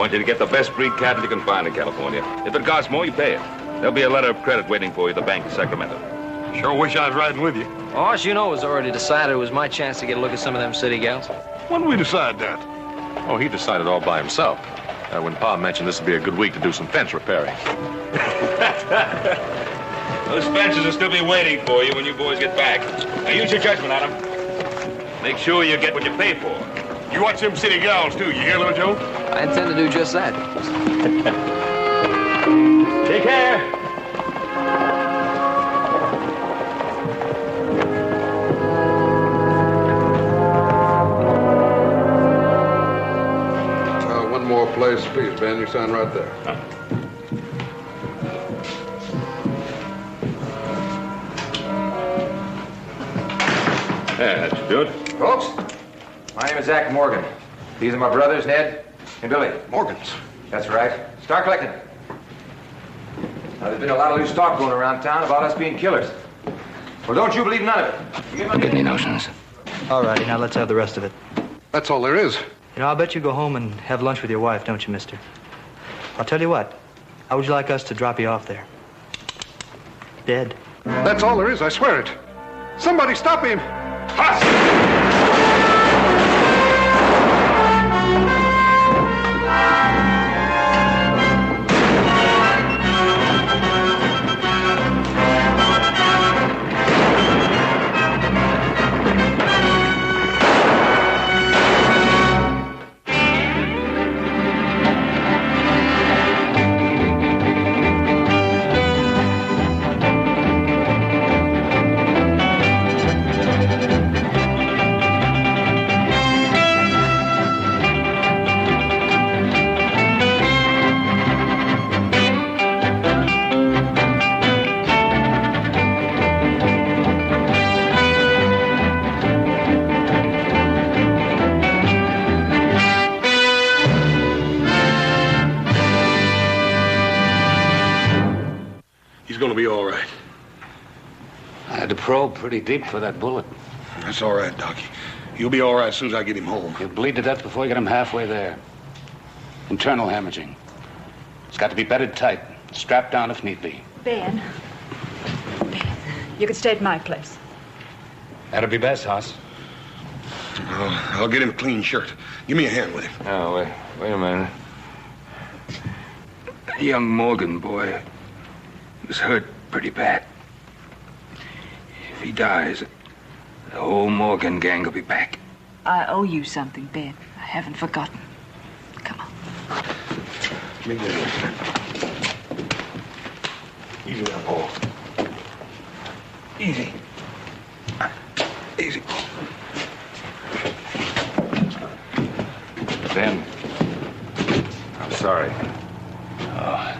want you to get the best breed cattle you can find in California. If it costs more, you pay it. There'll be a letter of credit waiting for you at the Bank of Sacramento. Sure wish I was riding with you. Oh, as you know, it was already decided it was my chance to get a look at some of them city gals. When did we decide that? Oh, he decided all by himself. When Pa mentioned this would be a good week to do some fence repairing. Those fences will still be waiting for you when you boys get back. Now use your judgment on them. Make sure you get what you pay for. You watch them city gals, too. You hear, little Joe? I intend to do just that. Take care. One more place, please, Ben. You sign right there. Yeah, that should do it. Folks, my name is Zach Morgan. These are my brothers, Ned and Billy. Morgan's. That's right. Start collecting. Now, there's been a lot of loose talk going around town about us being killers. Well, don't you believe none of it. Get any notions? All righty, now let's have the rest of it. That's all there is. You know, I'll bet you go home and have lunch with your wife, don't you, mister? I'll tell you what. How would you like us to drop you off there? Dead. That's all there is, I swear it. Somebody stop him! He's gonna be all right. I had to probe pretty deep for that bullet. That's all right, Doc. He'll be all right as soon as I get him home. He'll bleed to death before you get him halfway there. Internal hemorrhaging. It's got to be bedded tight, strapped down if need be. Ben, you can stay at my place. That'll be best, Hoss. I'll get him a clean shirt. Give me a hand with him. Oh, wait a minute. That young Morgan boy was hurt pretty bad. If he dies, the whole Morgan gang will be back. I owe you something, Ben. I haven't forgotten. Come on. Give me that. Easy now, Paul. Easy. Easy. Ben, I'm sorry. Oh,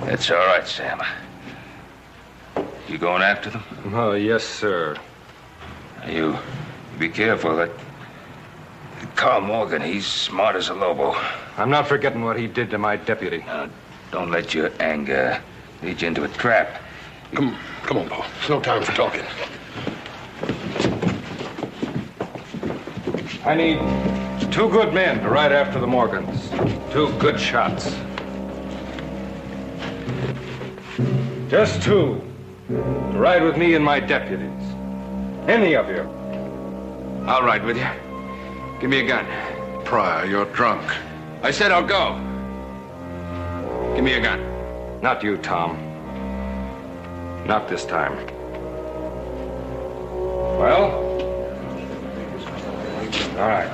that's all right, Sam. You going after them? Oh, yes, sir. You be careful. That Carl Morgan, he's smart as a lobo. I'm not forgetting what he did to my deputy. Don't let your anger lead you into a trap. Come on, Paul. There's no time for talking. I need 2 good men to ride after the Morgans. 2 good shots. Just 2 to ride with me and my deputies. Any of you. I'll ride with you. Give me a gun. Pryor, you're drunk. I said I'll go. Give me a gun. Not you, Tom. Not this time. Well? All right.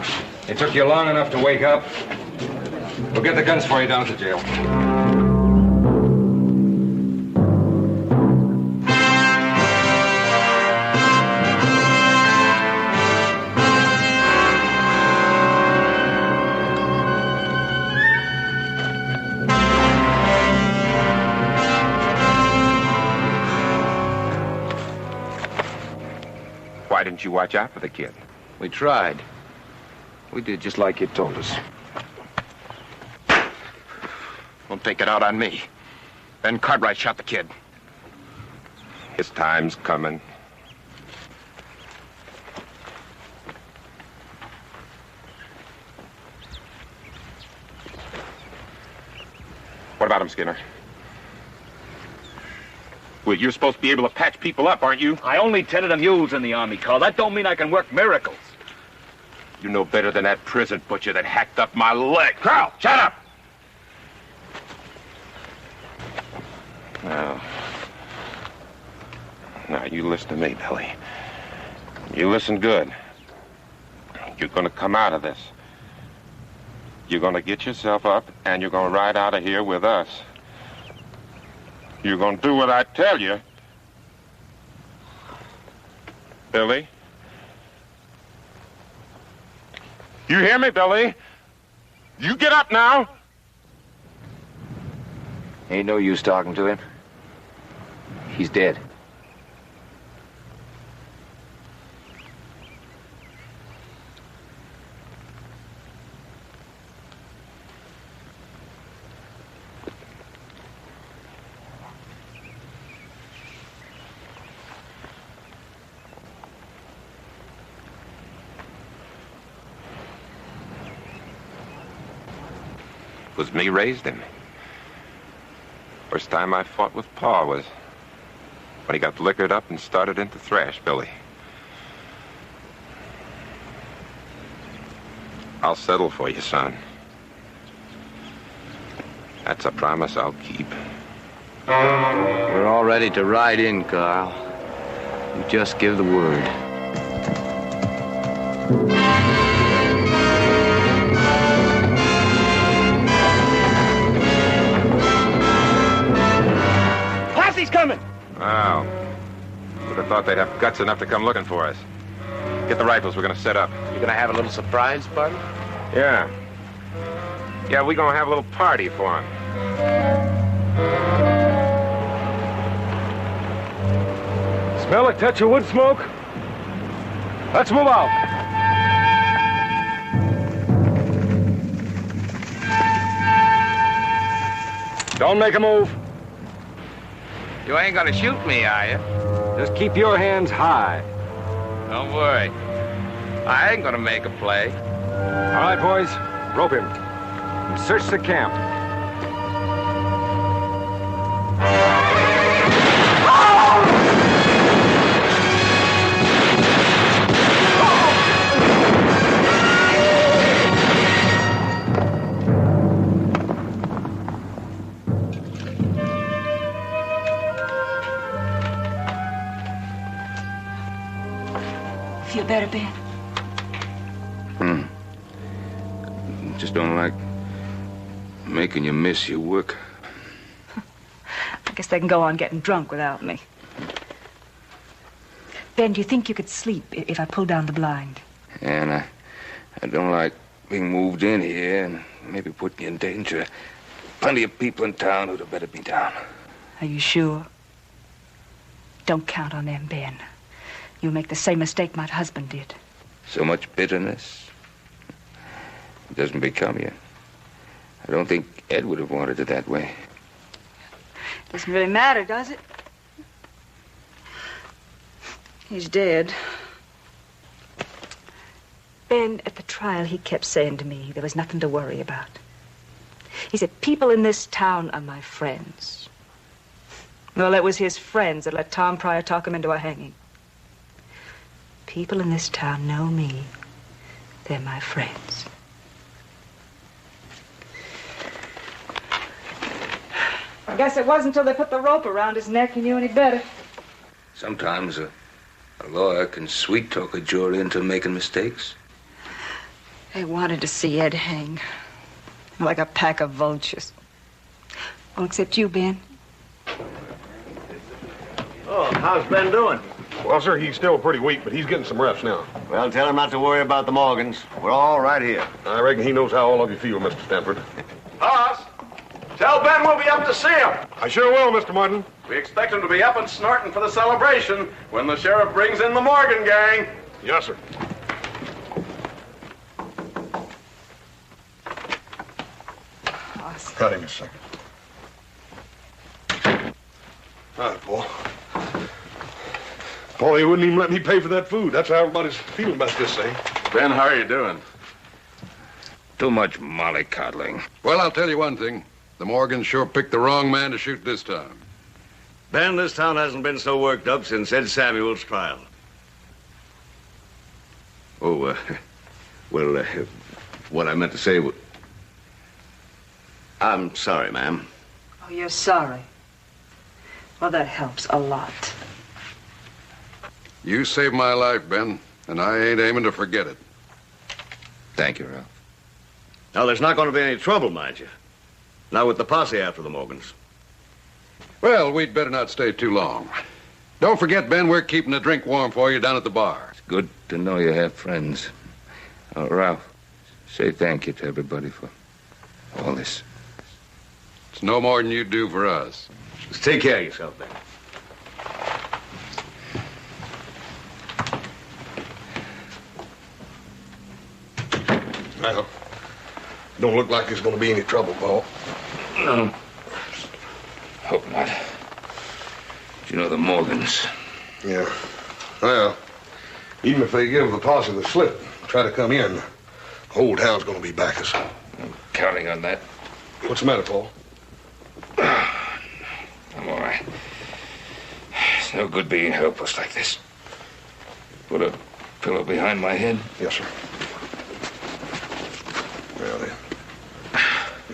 It took you long enough to wake up. We'll get the guns for you down at the jail. Why didn't you watch out for the kid? We tried. We did just like you told us. Don't take it out on me. Ben Cartwright shot the kid. His time's coming. What about him, Skinner? Well, you're supposed to be able to patch people up, aren't you? I only tended to mules in the Army, Carl. That don't mean I can work miracles. You know better than that prison butcher that hacked up my leg. Carl, shut up! Now, you listen to me, Billy. You listen good. You're gonna come out of this. You're gonna get yourself up, and you're gonna ride out of here with us. You're gonna do what I tell you. Billy? You hear me, Billy? You get up now. Ain't no use talking to him. He's dead. It was me raised him. First time I fought with Pa was when he got liquored up and started into thrash, Billy. I'll settle for you, son. That's a promise I'll keep. We're all ready to ride in, Carl. You just give the word. Posse's coming! Wow. Would have thought they'd have guts enough to come looking for us. Get the rifles, we're gonna set up. You gonna have a little surprise party? Yeah. Yeah, we're gonna have a little party for him. Smell a touch of wood smoke? Let's move out. Don't make a move. You ain't gonna shoot me, are you? Just keep your hands high. Don't worry. I ain't gonna make a play. All right, boys. Rope him. And search the camp. Feel better, Ben? Just don't like making you miss your work. I guess they can go on getting drunk without me. Ben, do you think you could sleep if I pulled down the blind? And I don't like being moved in here and maybe putting you in danger. Plenty of people in town who'd have better be down. Are you sure? Don't count on them, Ben. You'll make the same mistake my husband did. So much bitterness. It doesn't become you. I don't think Ed would have wanted it that way. Doesn't really matter, does it? He's dead. Ben, at the trial, he kept saying to me there was nothing to worry about. He said, people in this town are my friends. Well, it was his friends that let Tom Pryor talk him into a hanging. People in this town know me. They're my friends. I guess it wasn't until they put the rope around his neck he knew any better. Sometimes a lawyer can sweet-talk a jury into making mistakes. They wanted to see Ed hang. Like a pack of vultures. All except you, Ben. Oh, how's Ben doing? Well, sir, he's still pretty weak, but he's getting some reps now. Well, tell him not to worry about the Morgans. We're all right here. I reckon he knows how all of you feel, Mr. Stanford. Boss, tell Ben we'll be up to see him. I sure will, Mr. Martin. We expect him to be up and snorting for the celebration when the sheriff brings in the Morgan gang. Yes, sir. Cut him a second. All right, Paul. Paul, he wouldn't even let me pay for that food. That's how everybody's feeling about this thing. Ben, how are you doing? Too much mollycoddling. Well, I'll tell you one thing. The Morgans sure picked the wrong man to shoot this time. Ben, this town hasn't been so worked up since Ed Samuel's trial. Oh, well, what I meant to say was... I'm sorry, ma'am. Oh, you're sorry. Well, that helps a lot. You saved my life, Ben, and I ain't aiming to forget it. Thank you, Ralph. Now, there's not going to be any trouble, mind you. Not with the posse after the Morgans. Well, we'd better not stay too long. Don't forget, Ben, we're keeping the drink warm for you down at the bar. It's good to know you have friends. Ralph, say thank you to everybody for all this. It's no more than you do for us. Just take care of yourself, Ben. Well, don't look like there's going to be any trouble, Paul. No. Hope not. But you know the Morgans. Yeah. Well, even if they give the posse the slip, try to come in, the whole town's going to be back us. I'm counting on that. What's the matter, Paul? I'm all right. It's no good being helpless like this. Put a pillow behind my head. Yes, sir. Well, then.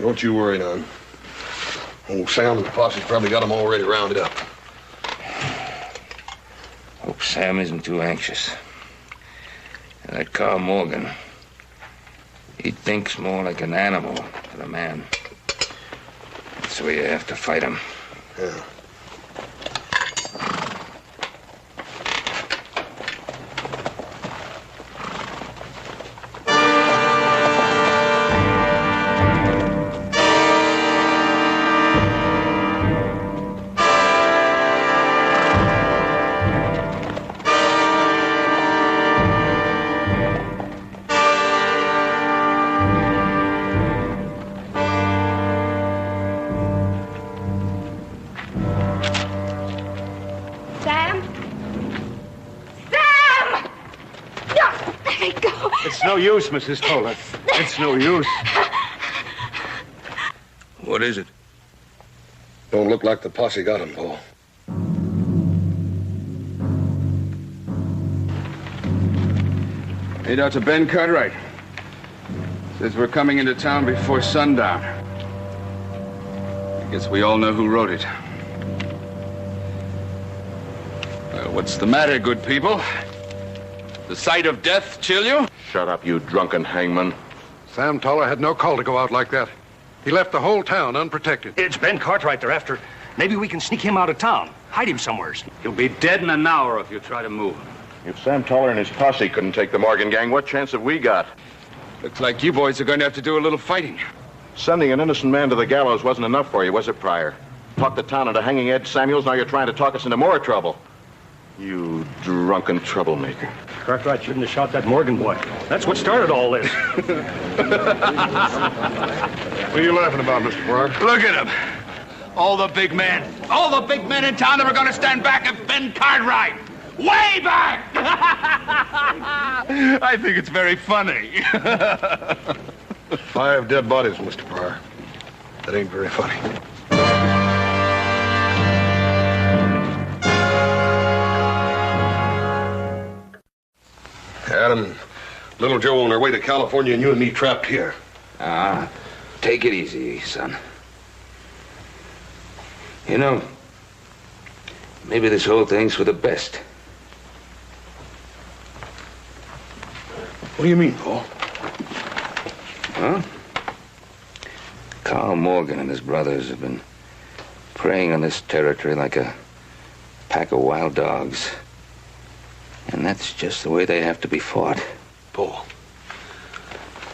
Don't you worry none. Old Sam and the posse's probably got them already rounded up. Hope Sam isn't too anxious. And that Carl Morgan, he thinks more like an animal than a man. That's the way you have to fight him. Yeah. No use, Mrs. Toller. It's no use. What is it? Don't look like the posse got him, Paul. Made out to Ben Cartwright. Says we're coming into town before sundown. I guess we all know who wrote it. Well, what's the matter, good people? The sight of death chill you? Shut up, you drunken hangman. Sam Toller had no call to go out like that. He left the whole town unprotected. It's Ben Cartwright they're after. Maybe we can sneak him out of town. Hide him somewheres. He'll be dead in an hour if you try to move him. If Sam Toller and his posse couldn't take the Morgan gang, what chance have we got? Looks like you boys are going to have to do a little fighting. Sending an innocent man to the gallows wasn't enough for you, was it, Pryor? Talked the town into hanging Ed Samuels, now you're trying to talk us into more trouble. You drunken troublemaker. Cartwright shouldn't have shot that Morgan boy. That's what started all this. What are you laughing about, Mr. Pryor? Look at him. All the big men in town that were going to stand back at Ben Cartwright. Way back! I think it's very funny. 5 dead bodies, Mr. Pryor. That ain't very funny. Adam, little Joe on their way to California and you and me trapped here. Take it easy, son. You know, maybe this whole thing's for the best. What do you mean, Paul? Huh? Carl Morgan and his brothers have been preying on this territory like a pack of wild dogs. And that's just the way they have to be fought. Paul,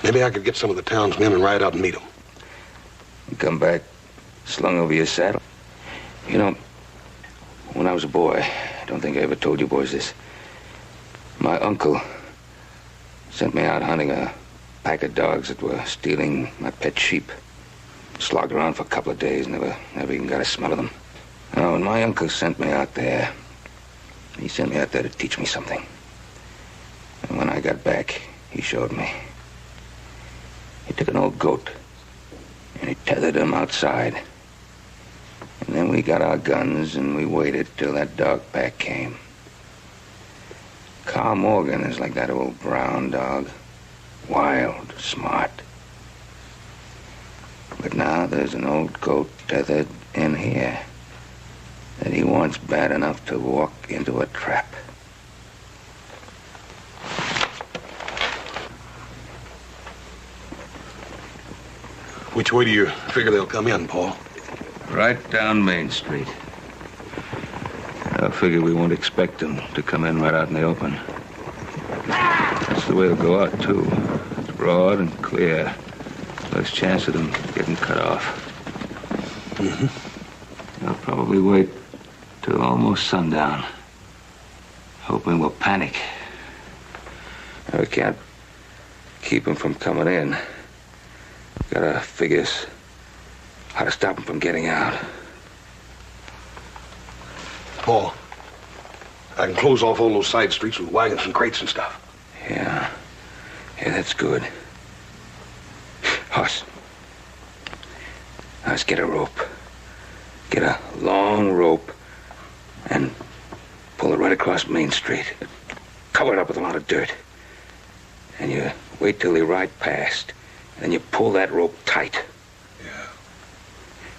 maybe I could get some of the town's men and ride out and meet them. You come back slung over your saddle. You know, when I was a boy, I don't think I ever told you boys this. My uncle sent me out hunting a pack of dogs that were stealing my pet sheep. Slogged around for a couple of days, never even got a smell of them. Now, when my uncle sent me out there, he sent me out there to teach me something. And when I got back, he showed me. He took an old goat And he tethered him outside. And then we got our guns and we waited till that dog pack came. Carl Morgan is like that old brown dog. Wild, smart. But now there's an old goat tethered in here that he wants bad enough to walk into a trap. Which way do you figure they'll come in, Paul? Right down Main Street. I figure we won't expect them to come in right out in the open. That's the way they'll go out, too. It's broad and clear. Less chance of them getting cut off. Mm-hmm. They'll probably wait till almost sundown, hoping we'll panic. We can't keep them from coming in. Gotta figure how to stop them from getting out. Paul, I can close off all those side streets with wagons and crates and stuff. Yeah, that's good. Hoss, let's get a rope. Get a long rope and pull it right across Main Street. Cover it up with a lot of dirt. And you wait till they ride past. And then you pull that rope tight. Yeah.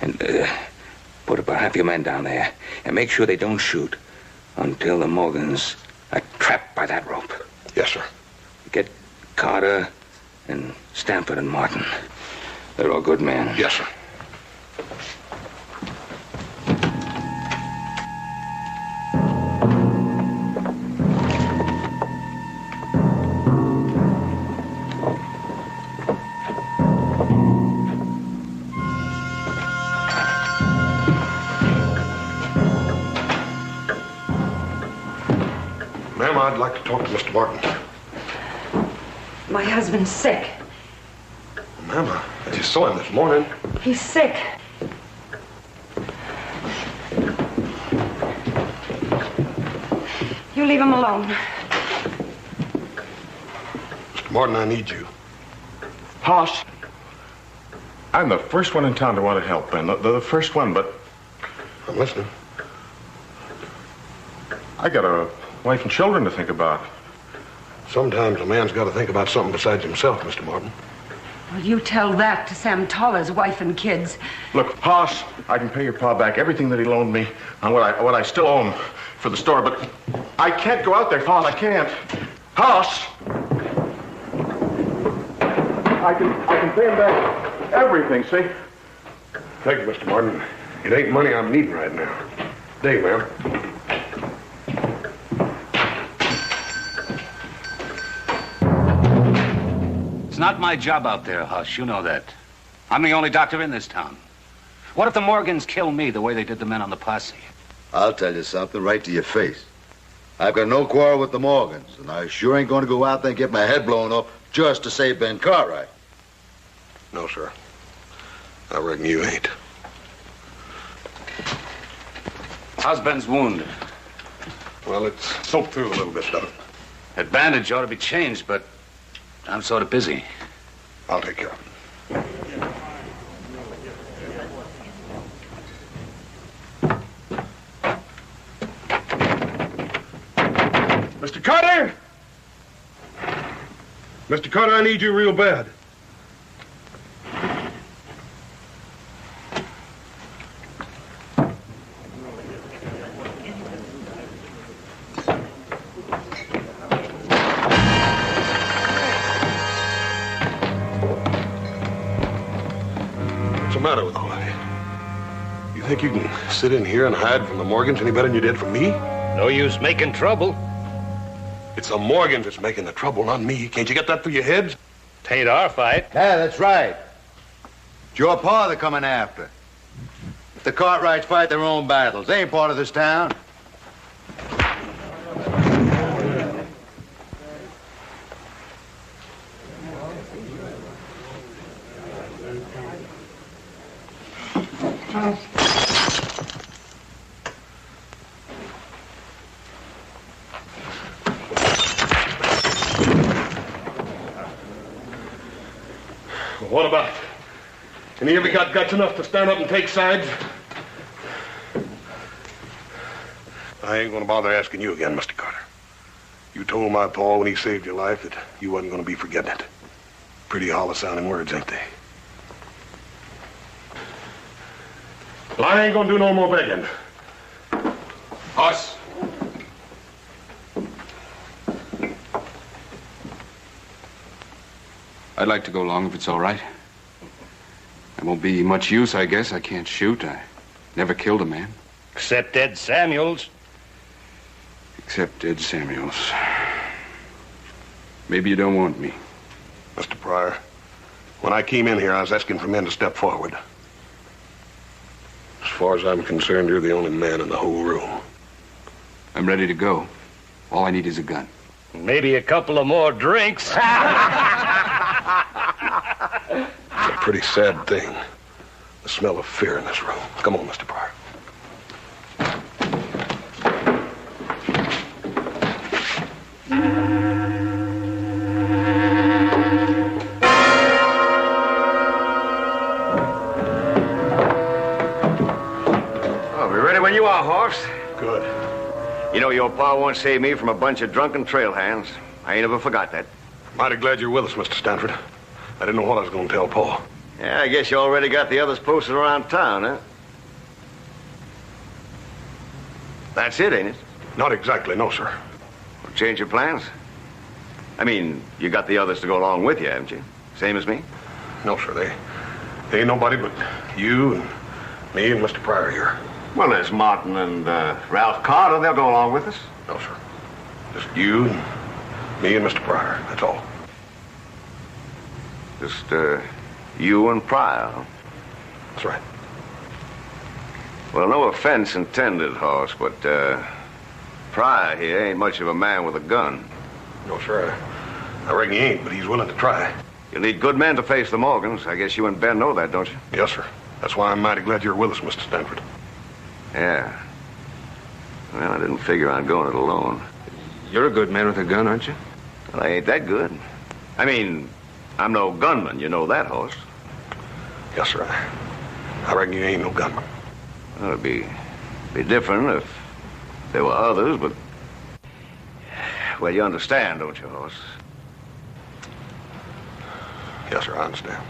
And put about half your men down there. And make sure they don't shoot until the Morgans are trapped by that rope. Yes, sir. Get Carter and Stanford and Martin. They're all good men. Yes, sir. Ma'am, I'd like to talk to Mr. Martin. My husband's sick. Ma'am, I just saw him this morning. He's sick. You leave him alone. Mr. Martin, I need you. Hoss, I'm the first one in town to want to help, Ben. The first one, but I'm listening. I got a wife and children to think about. Sometimes a man's got to think about something besides himself, Mr. Martin. Well, you tell that to Sam Toller's wife and kids. Look, Hoss, I can pay your pa back everything that he loaned me on what I still owe him for the store, but I can't go out there, Hoss. I can't. Hoss! I can pay him back everything, see? Thank you, Mr. Martin. It ain't money I'm needing right now. Day, ma'am. It's not my job out there, Hush. You know that. I'm the only doctor in this town. What if the Morgans kill me the way they did the men on the posse? I'll tell you something right to your face. I've got no quarrel with the Morgans, and I sure ain't going to go out there and get my head blown off just to save Ben Cartwright. No, sir. I reckon you ain't. How's Ben's wound? Well, it's soaked through a little bit, though. That bandage ought to be changed, but I'm sort of busy. I'll take care of it. Mr. Carter! Mr. Carter, I need you real bad. What's the matter with all of you? You think you can sit in here and hide from the Morgans any better than you did from me? No use making trouble. It's the Morgans that's making the trouble, not me. Can't you get that through your heads? Tain't our fight. Yeah, that's right. It's your pa they're coming after. If the Cartwrights fight their own battles, they ain't part of this town. Any of you got guts enough to stand up and take sides? I ain't gonna bother asking you again, Mr. Carter. You told my pa when he saved your life that you wasn't gonna be forgetting it. Pretty hollow-sounding words, ain't they? Well, I ain't gonna do no more begging. Hoss. I'd like to go along if it's all right. It won't be much use, I guess. I can't shoot. I never killed a man. Except Ed Samuels. Except Ed Samuels. Maybe you don't want me. Mr. Pryor, when I came in here, I was asking for men to step forward. As far as I'm concerned, you're the only man in the whole room. I'm ready to go. All I need is a gun. Maybe a couple of more drinks. It's a pretty sad thing. The smell of fear in this room. Come on, Mr. Pryor. When you are, Hoss. Good. You know, your pa won't save me from a bunch of drunken trail hands. I ain't ever forgot that. Mighty glad you're with us, Mr. Stanford. I didn't know what I was going to tell Pa. Yeah, I guess you already got the others posted around town, huh? That's it, ain't it? Not exactly, no, sir. Well, change your plans? I mean, you got the others to go along with you, haven't you? Same as me? No, sir. They ain't nobody but you and me and Mr. Pryor here. Well, there's Martin and Ralph Carter. They'll go along with us. No, sir. Just you and me and Mr. Pryor. That's all. Just you and Pryor, huh? That's right. Well, no offense intended, Hoss, but Pryor here ain't much of a man with a gun. No, sir. I reckon he ain't, but he's willing to try. You'll need good men to face the Morgans. I guess you and Ben know that, don't you? Yes, sir. That's why I'm mighty glad you're with us, Mr. Stanford. Yeah. Well, I didn't figure on going it alone. You're a good man with a gun, aren't you? Well, I ain't that good. I mean, I'm no gunman. You know that, Hoss. Yes, sir. I reckon you ain't no gunman. Well, it'd be different if there were others, but... Well, you understand, don't you, Hoss? Yes, sir, I understand.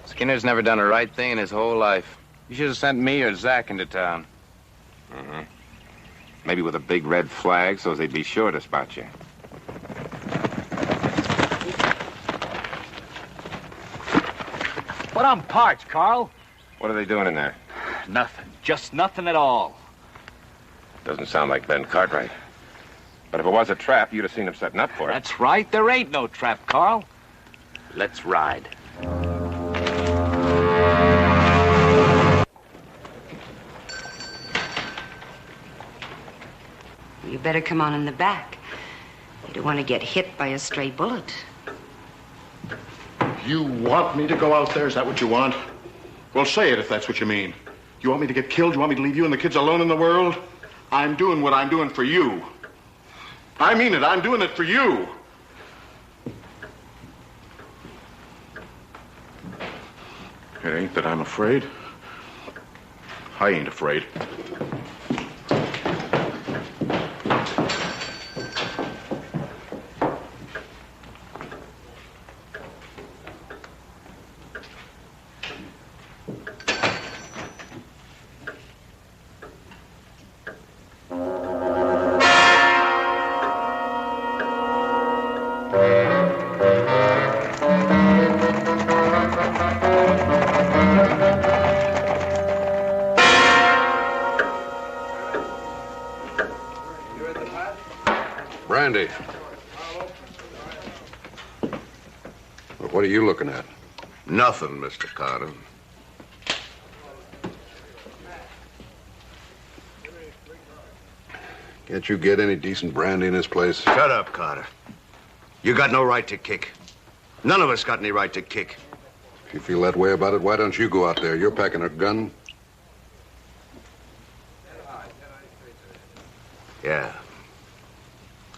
Skinner's never done a right thing in his whole life. You should have sent me or Zach into town. Mm-hmm. Maybe with a big red flag so they'd be sure to spot you. But I'm parched, Carl. What are they doing in there? Nothing. Just nothing at all. Doesn't sound like Ben Cartwright. But if it was a trap, you'd have seen him setting up for it. That's right. There ain't no trap, Carl. Let's ride. You better come on in the back. You don't want to get hit by a stray bullet. You want me to go out there? Is that what you want? Well, say it if that's what you mean. You want me to get killed? You want me to leave you and the kids alone in the world? I'm doing what I'm doing for you. I mean it. I'm doing it for you. It ain't that I'm afraid. I ain't afraid. Brandy. What are you looking at? Nothing, Mr. Carter. Can't you get any decent brandy in this place? Shut up, Carter. You got no right to kick. None of us got any right to kick. If you feel that way about it, why don't you go out there? You're packing a gun. Yeah.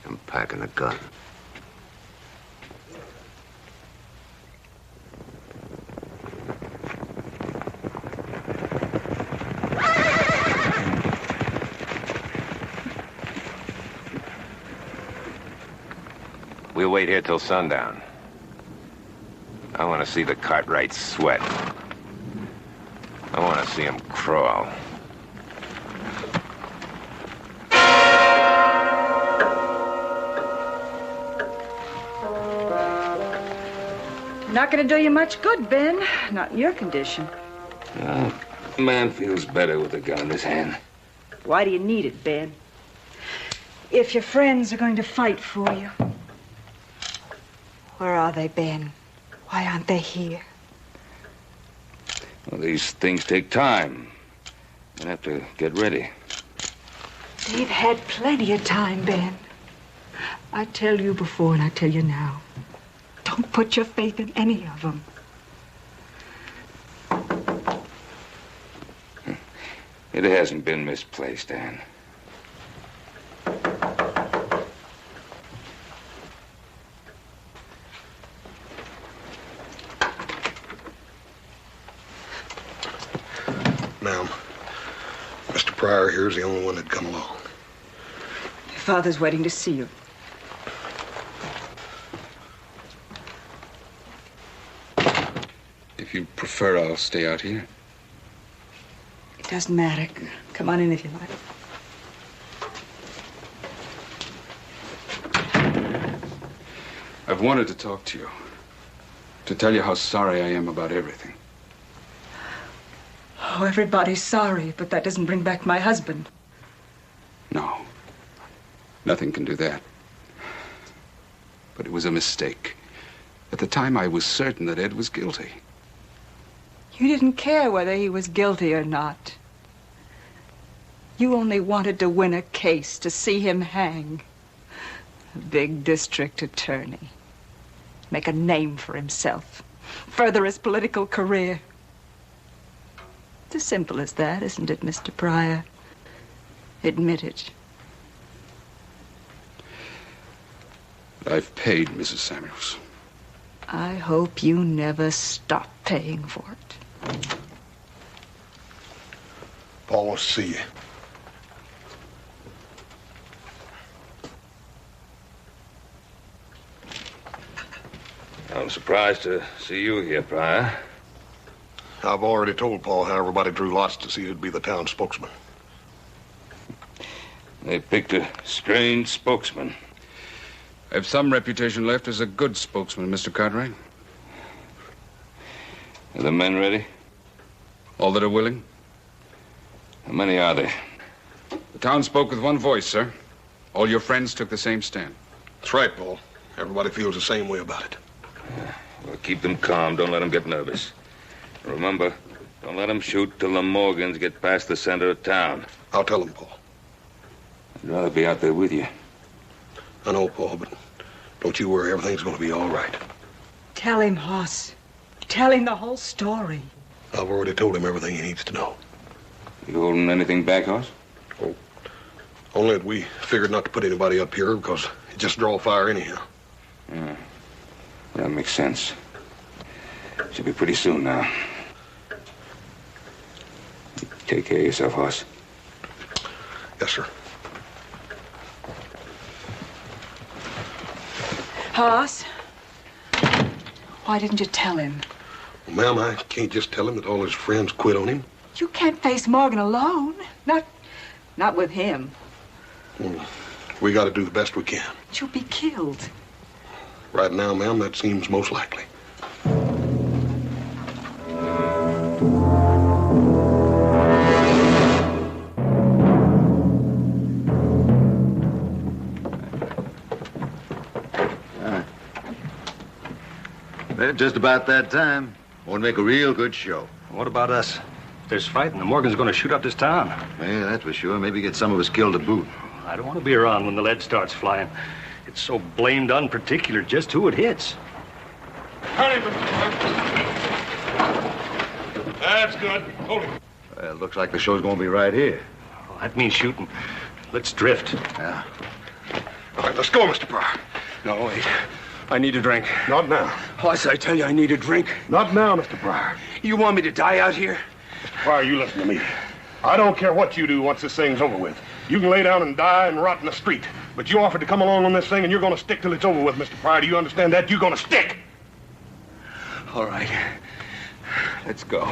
I'm packing a gun. We'll wait here till sundown. I want to see the Cartwrights sweat. I want to see them crawl. Not gonna do you much good, Ben. Not in your condition. A man feels better with a gun in his hand. Why do you need it, Ben? If your friends are going to fight for you. Where are they, Ben? Why aren't they here? Well, these things take time. I have to get ready. They've had plenty of time, Ben. I tell you before and I tell you now. Don't put your faith in any of them. It hasn't been misplaced, Anne. Ma'am, Mr. Pryor here's the only one that'd come along. Your father's waiting to see you. If you prefer, I'll stay out here. It doesn't matter. Come on in if you like. I've wanted to talk to you. To tell you how sorry I am about everything. Oh, everybody's sorry, but that doesn't bring back my husband. No. Nothing can do that. But it was a mistake. At the time, I was certain that Ed was guilty. You didn't care whether he was guilty or not. You only wanted to win a case, to see him hang. A big district attorney. Make a name for himself. Further his political career. It's as simple as that, isn't it, Mr. Pryor? Admit it. I've paid Mrs. Samuels. I hope you never stop paying for it. Paul wants to see you. I'm surprised to see you here, Pryor. I've already told Paul how everybody drew lots to see who'd be the town spokesman. They picked a strange spokesman. I have some reputation left as a good spokesman, Mr. Cartwright. Are the men ready? All that are willing? How many are there? The town spoke with one voice, sir. All your friends took the same stand. That's right, Paul. Everybody feels the same way about it. Well, keep them calm. Don't let them get nervous. Remember, don't let them shoot till the Morgans get past the center of town. I'll tell them, Paul. I'd rather be out there with you. I know, Paul, but don't you worry. Everything's going to be all right. Tell him, Hoss. Tell him the whole story. I've already told him everything he needs to know. You holding anything back, Hoss? Oh, only that we figured not to put anybody up here because it just draw fire anyhow. Yeah, that makes sense. Should be pretty soon now. Take care of yourself, Hoss. Yes, sir. Hoss, why didn't you tell him? Well, ma'am, I can't just tell him that all his friends quit on him. You can't face Morgan alone. Not with him. Well, we got to do the best we can. You'll be killed. Right now, ma'am, that seems most likely. Well, just about that time. Want to make a real good show. What about us? If there's fighting, the Morgan's going to shoot up this town. Yeah, that's for sure. Maybe get some of us killed to boot. I don't want to be around when the lead starts flying. It's so blamed unparticular just who it hits. Hurry, That's good. Hold it. Well, looks like the show's gonna be right here. Well, that means shooting. Let's drift. Yeah. All right, let's go, Mr. Pryor. No, wait. I need a drink. Not now. Hoss, I tell you, I need a drink. Not now, Mr. Pryor. You want me to die out here? Mr. Pryor, you listen to me. I don't care what you do once this thing's over with. You can lay down and die and rot in the street. But you offered to come along on this thing, and you're going to stick till it's over with, Mr. Pryor. Do you understand that? You're going to stick. All right. Let's go.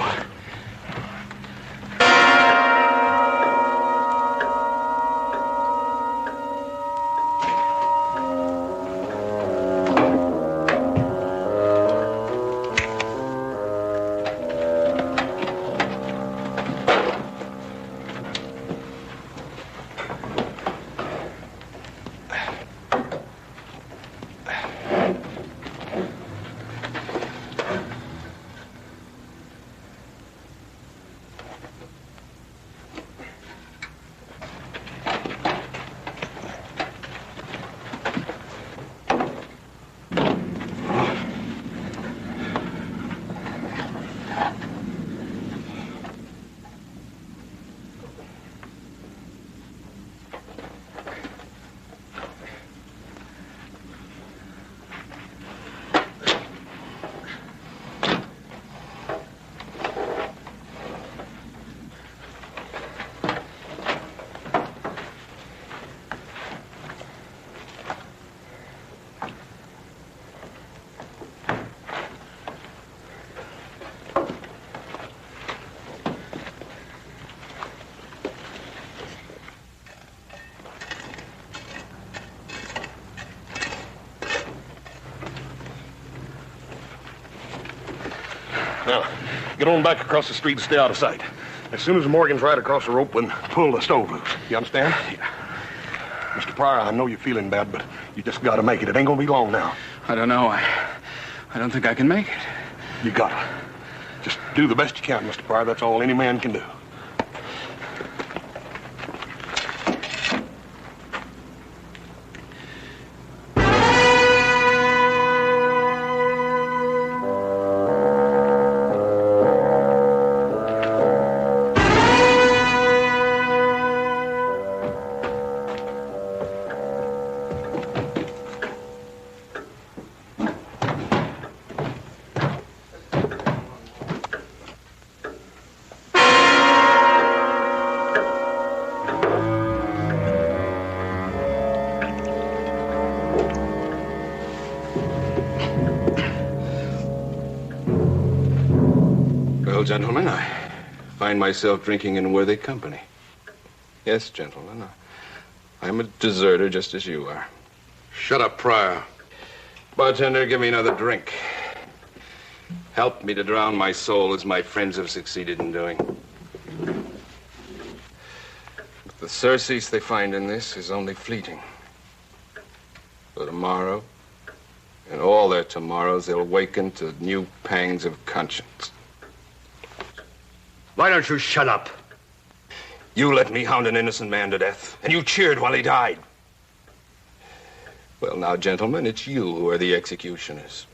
Now, get on back across the street and stay out of sight. As soon as Morgan's right across the rope, then pull the stove loose. You understand? Yeah. Mr. Pryor, I know you're feeling bad, but you just gotta make it. It ain't gonna be long now. I don't know. I don't think I can make it. You gotta. Just do the best you can, Mr. Pryor. That's all any man can do. Well, gentlemen, I find myself drinking in worthy company. Yes, gentlemen, I'm a deserter just as you are. Shut up, Pryor. Bartender, give me another drink. Help me to drown my soul as my friends have succeeded in doing. But the surcease they find in this is only fleeting. For tomorrow, and all their tomorrows, they'll awaken to new pangs of conscience. Why don't you shut up? You let me hound an innocent man to death, and you cheered while he died. Well, now, gentlemen, it's you who are the executioners.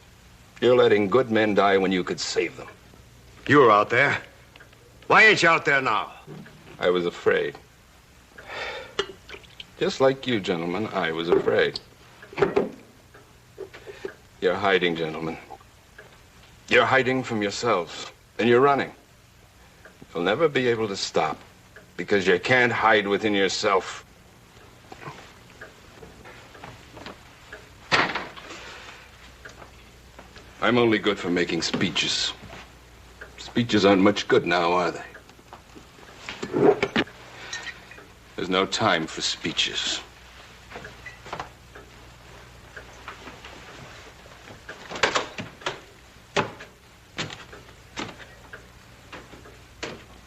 You're letting good men die when you could save them. You were out there. Why ain't you out there now? I was afraid. Just like you, gentlemen, I was afraid. You're hiding, gentlemen. You're hiding from yourselves, and you're running. You'll never be able to stop, because you can't hide within yourself. I'm only good for making speeches. Speeches aren't much good now, are they? There's no time for speeches.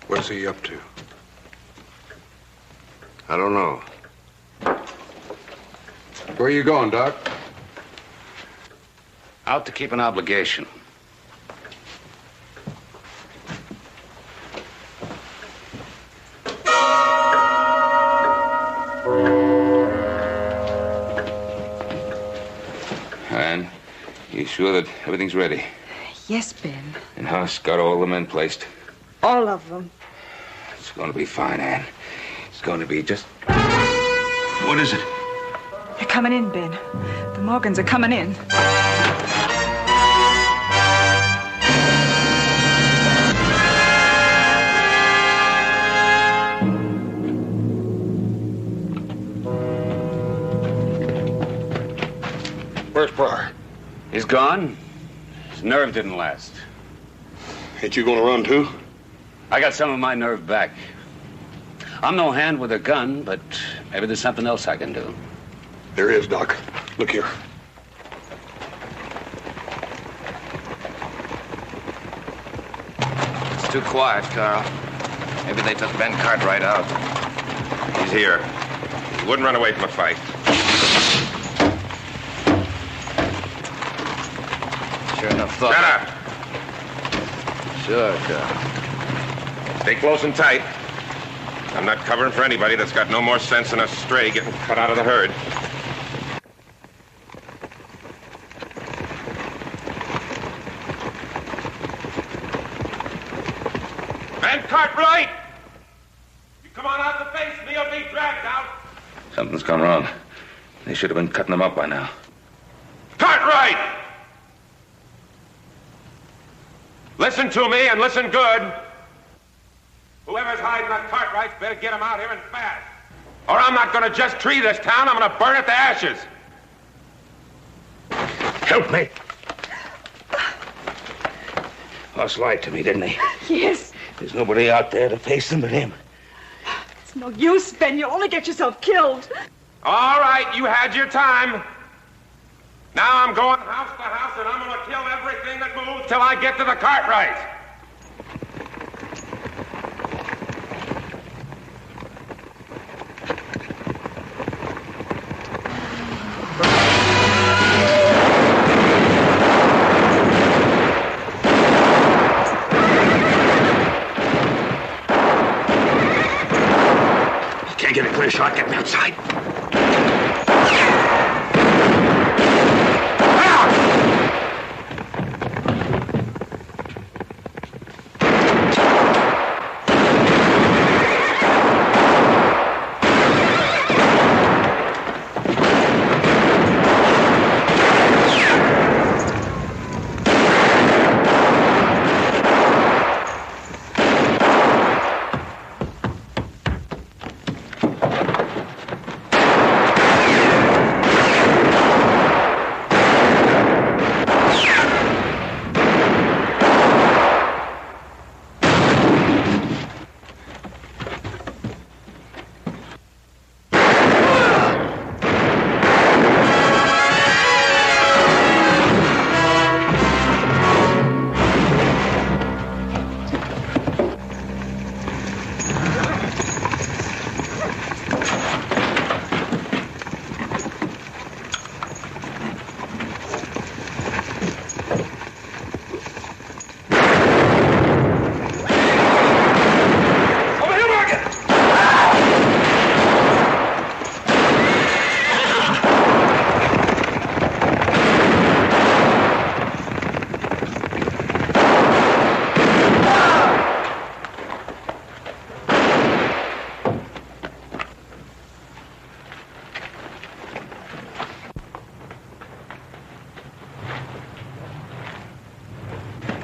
What's he up to? I don't know. Where are you going, Doc? Out to keep an obligation. You sure that everything's ready? Yes, Ben. And Huss got all the men placed? All of them. It's going to be fine, Ann. It's going to be just... What is it? They're coming in, Ben. The Morgans are coming in. Where's Pryor? He's gone. His nerve didn't last. Ain't you gonna run too? I got some of my nerve back. I'm no hand with a gun, but maybe there's something else I can do. There is, Doc. Look here. It's too quiet, Carl. Maybe they took Ben Cartwright out. He's here. He wouldn't run away from a fight. Sure enough thought. Shut up. Sure, Carl. Stay close and tight. I'm not covering for anybody that's got no more sense than a stray getting cut out of the herd. Ben Cartwright! You come on out to face me or be dragged out. Something's gone wrong. They should have been cutting them up by now. Cartwright! Listen to me and listen good. Whoever's hiding that Cartwright better get him out here and fast. Or I'm not going to just tree this town, I'm going to burn it to ashes. Help me. Huss lied to me, didn't he? Yes. There's nobody out there to face them but him. It's no use, Ben. You'll only get yourself killed. All right, you had your time. Now I'm going house to house and I'm going to kill everything that moves till I get to the Cartwright. Can't get a clear shot. Get me outside.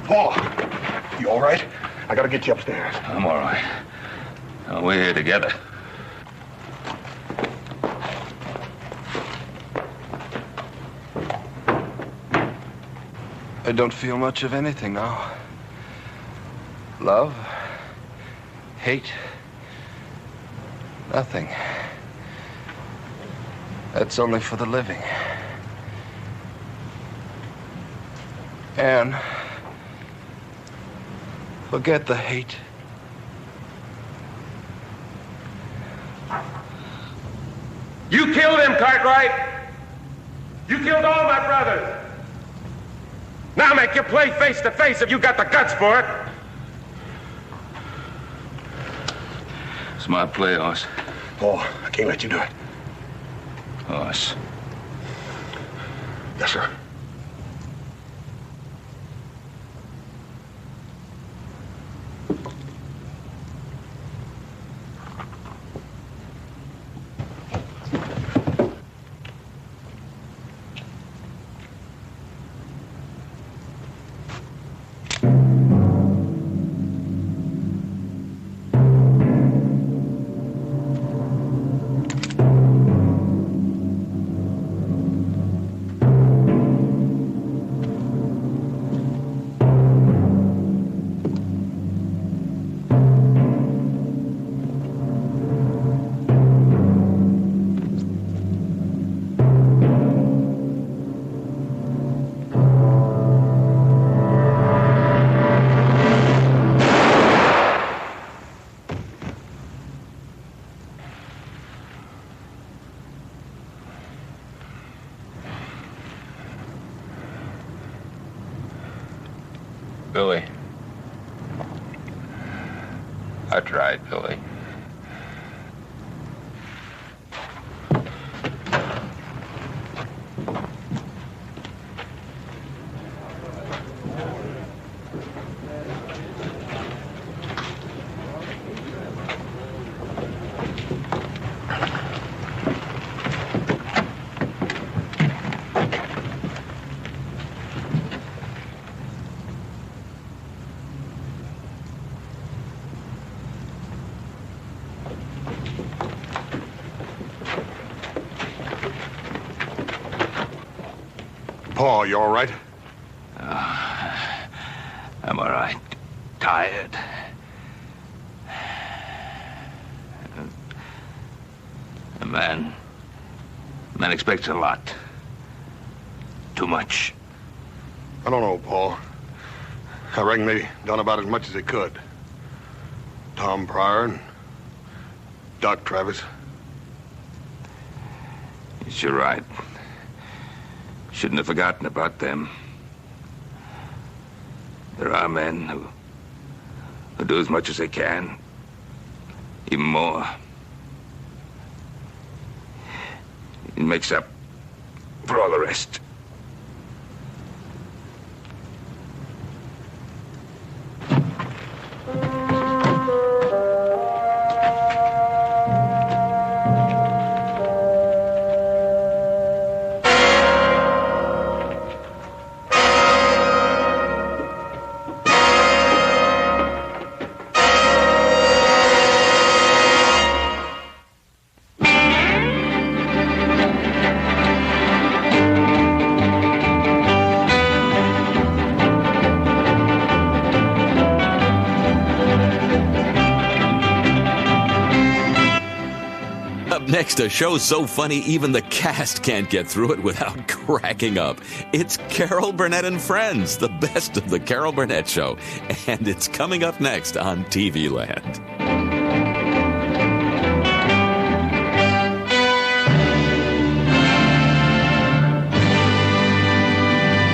Paula, you all right? I gotta get you upstairs. I'm all right. We're here together. I don't feel much of anything now. Love, hate, nothing. That's only for the living. Anne, forget the hate. You killed him, Cartwright. You killed all my brothers. Now make your play face to face if you got the guts for it. Smart play, Hoss. Oh, I can't let you do it. Hoss. Yes, sir. Billy. I tried, Billy. Pa, you all right? I'm all right. Tired. A man expects a lot. Too much. I don't know, Paul. I reckon they done about as much as they could. Tom Pryor and Doc Travis. You're right. Shouldn't have forgotten about them. There are men who do as much as they can, even more. It makes up for all the rest. Next, a show so funny even the cast can't get through it without cracking up. It's Carol Burnett and Friends, the best of the Carol Burnett Show. And it's coming up next on TV Land.